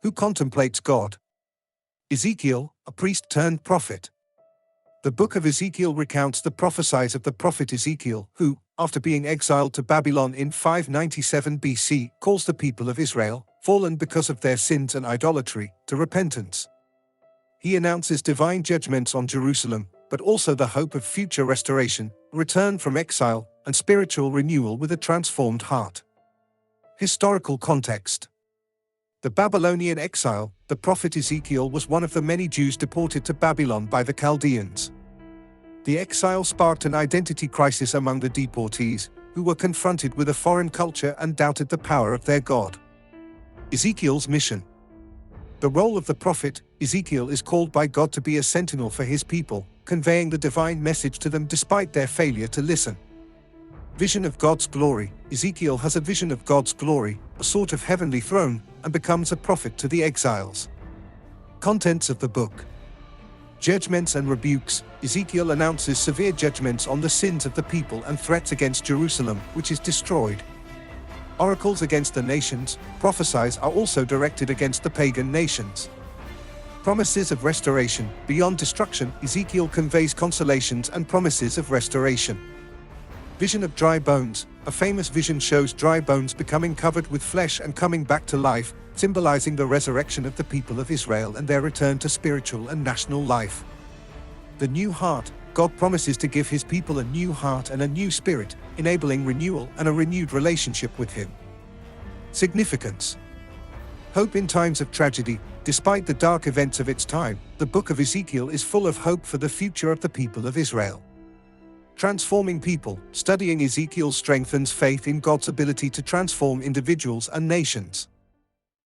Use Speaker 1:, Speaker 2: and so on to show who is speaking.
Speaker 1: Who contemplates God? Ezekiel, a priest turned prophet. The book of Ezekiel recounts the prophecies of the prophet Ezekiel, who, after being exiled to Babylon in 597 BC, calls the people of Israel, fallen because of their sins and idolatry, to repentance. He announces divine judgments on Jerusalem, but also the hope of future restoration, return from exile, and spiritual renewal with a transformed heart. Historical context. The Babylonian exile, the prophet Ezekiel was one of the many Jews deported to Babylon by the Chaldeans. The exile sparked an identity crisis among the deportees, who were confronted with a foreign culture and doubted the power of their God. Ezekiel's mission. The role of the prophet, Ezekiel is called by God to be a sentinel for his people, conveying the divine message to them despite their failure to listen. Vision of God's glory. Ezekiel has a vision of God's glory, a sort of heavenly throne, and becomes a prophet to the exiles. Contents of the book. Judgments and rebukes. Ezekiel announces severe judgments on the sins of the people and threats against Jerusalem, which is destroyed. Oracles against the nations. Prophecies are also directed against the pagan nations. Promises of restoration. Beyond destruction, Ezekiel conveys consolations and promises of restoration. Vision of dry bones. A famous vision shows dry bones becoming covered with flesh and coming back to life, symbolizing the resurrection of the people of Israel and their return to spiritual and national life. The new heart. God promises to give his people a new heart and a new spirit, enabling renewal and a renewed relationship with him. Significance. Hope in times of tragedy. Despite the dark events of its time, the book of Ezekiel is full of hope for the future of the people of Israel. Transforming people. Studying Ezekiel strengthens faith in God's ability to transform individuals and nations.